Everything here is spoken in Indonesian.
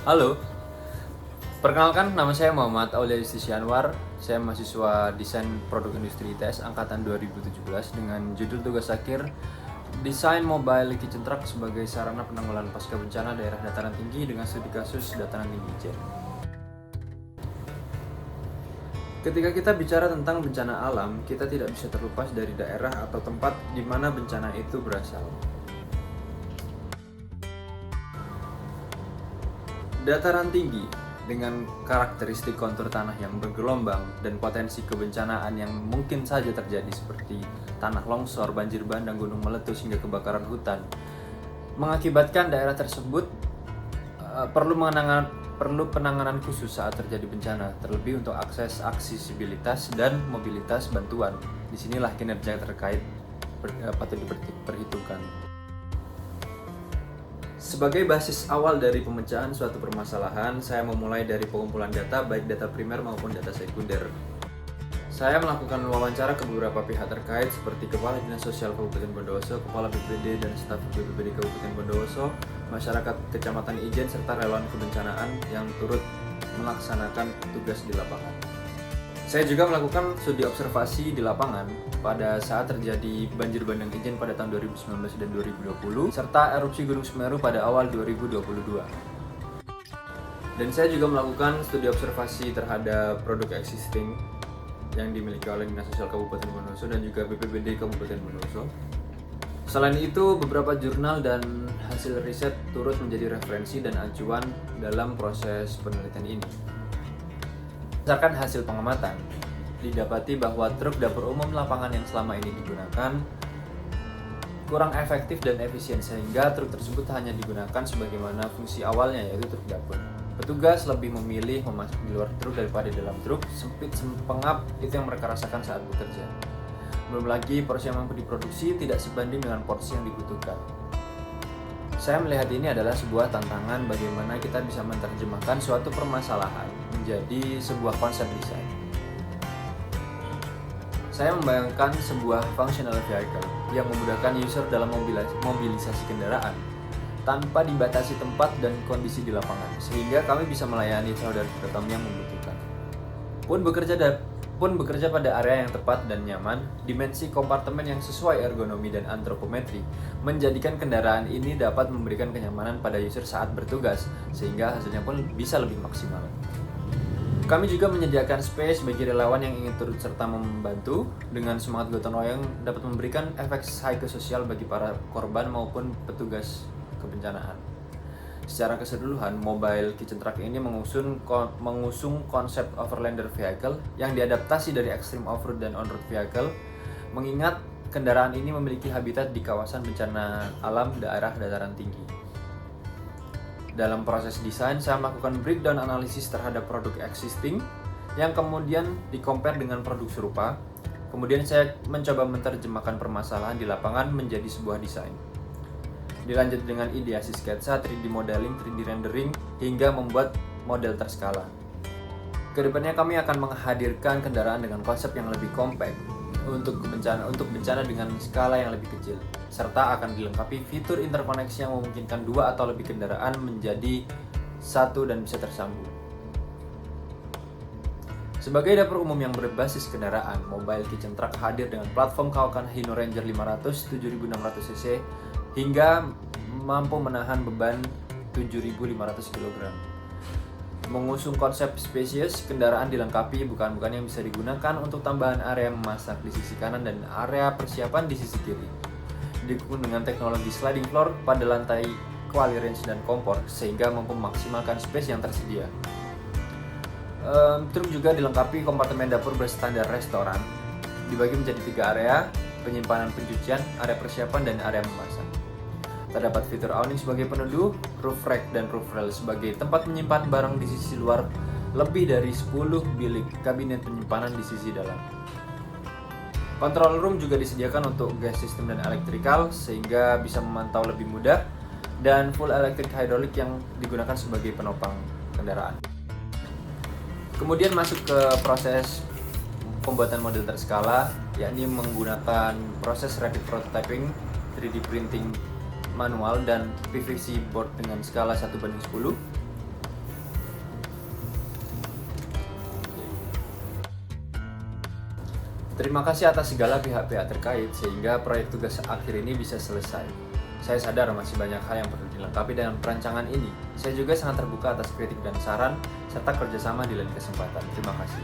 Halo, perkenalkan nama saya Muhammad Aulia Yustisi Anwar. Saya mahasiswa Desain Produk Industri ITS angkatan 2017 dengan judul tugas akhir Desain Mobile Kitchen Truck sebagai sarana penanggulangan pasca bencana daerah dataran tinggi dengan studi kasus dataran tinggi Ijen. Ketika kita bicara tentang bencana alam, kita tidak bisa terlepas dari daerah atau tempat di mana bencana itu berasal. Dataran tinggi dengan karakteristik kontur tanah yang bergelombang dan potensi kebencanaan yang mungkin saja terjadi seperti tanah longsor, banjir bandang, gunung meletus hingga kebakaran hutan mengakibatkan daerah tersebut perlu penanganan khusus saat terjadi bencana, terlebih untuk akses aksesibilitas dan mobilitas bantuan. Disinilah kinerja terkait patut diperhitungkan. Sebagai basis awal dari pemecahan suatu permasalahan, saya memulai dari pengumpulan data, baik data primer maupun data sekunder. Saya melakukan wawancara ke beberapa pihak terkait seperti Kepala Dinas Sosial Kabupaten Bondowoso, Kepala BPBD dan staf BPBD Kabupaten Bondowoso, masyarakat Kecamatan Ijen, serta relawan kebencanaan yang turut melaksanakan tugas di lapangan. Saya juga melakukan studi observasi di lapangan pada saat terjadi banjir bandang Ijen pada tahun 2019 dan 2020 serta erupsi Gunung Semeru pada awal 2022. Dan saya juga melakukan studi observasi terhadap produk existing yang dimiliki oleh Dinas Sosial Kabupaten Bondowoso dan juga BPBD Kabupaten Bondowoso. Selain itu, beberapa jurnal dan hasil riset turut menjadi referensi dan acuan dalam proses penelitian ini. Berdasarkan hasil pengamatan, didapati bahwa truk dapur umum lapangan yang selama ini digunakan kurang efektif dan efisien sehingga truk tersebut hanya digunakan sebagaimana fungsi awalnya, yaitu truk dapur. Petugas lebih memilih memasuk di luar truk daripada di dalam truk, sempit pengap itu yang mereka rasakan saat bekerja. Belum lagi porsi yang mampu diproduksi tidak sebanding dengan porsi yang dibutuhkan. Saya melihat ini adalah sebuah tantangan bagaimana kita bisa menerjemahkan suatu permasalahan menjadi sebuah konsep desain. Saya membayangkan sebuah functional vehicle yang memudahkan user dalam mobilisasi kendaraan tanpa dibatasi tempat dan kondisi di lapangan, sehingga kami bisa melayani saudara-saudara kami yang membutuhkan. Pun bekerja pada area yang tepat dan nyaman, dimensi kompartemen yang sesuai ergonomi dan antropometri menjadikan kendaraan ini dapat memberikan kenyamanan pada user saat bertugas, sehingga hasilnya pun bisa lebih maksimal. Kami juga menyediakan space bagi relawan yang ingin turut serta membantu dengan semangat gotong royong dapat memberikan efek psikososial bagi para korban maupun petugas kebencanaan. Secara keseluruhan, Mobile Kitchen Truck ini mengusung konsep overlander vehicle yang diadaptasi dari extreme off-road dan on-road vehicle, mengingat kendaraan ini memiliki habitat di kawasan bencana alam daerah dataran tinggi. Dalam proses desain, saya melakukan breakdown analisis terhadap produk existing yang kemudian di-compare dengan produk serupa. Kemudian saya mencoba menerjemahkan permasalahan di lapangan menjadi sebuah desain. Dilanjut dengan ideasi sketsa, 3D modeling, 3D rendering, hingga membuat model terskala. Kedepannya kami akan menghadirkan kendaraan dengan konsep yang lebih compact untuk bencana dengan skala yang lebih kecil, serta akan dilengkapi fitur interkoneksi yang memungkinkan 2 atau lebih kendaraan menjadi satu dan bisa tersambung. Sebagai dapur umum yang berbasis kendaraan, Mobile Kitchen Truck hadir dengan platform Kawakana Hino Ranger 500 7600 cc hingga mampu menahan beban 7.500 kg. Mengusung konsep spesies, kendaraan dilengkapi bukan-bukan yang bisa digunakan untuk tambahan area memasak di sisi kanan dan area persiapan di sisi kiri. Didukung dengan teknologi sliding floor pada lantai, quali range dan kompor sehingga mampu memaksimalkan space yang tersedia. Truk juga dilengkapi kompartemen dapur berstandar restoran, dibagi menjadi 3 area: penyimpanan pencucian, area persiapan, dan area memasak. Terdapat fitur awning sebagai peneduh, roof rack dan roof rail sebagai tempat menyimpan barang di sisi luar, lebih dari 10 bilik kabinet penyimpanan di sisi dalam. Control room juga disediakan untuk gas system dan electrical sehingga bisa memantau lebih mudah, dan full electric hydraulic yang digunakan sebagai penopang kendaraan. Kemudian masuk ke proses pembuatan model terskala, yakni menggunakan proses rapid prototyping, 3D printing manual dan PVC board dengan skala 1:10. Terima kasih atas segala pihak-pihak terkait sehingga proyek tugas akhir ini bisa selesai. Saya sadar masih banyak hal yang perlu dilengkapi dalam perancangan ini. Saya juga sangat terbuka atas kritik dan saran serta kerjasama di lain kesempatan. Terima kasih.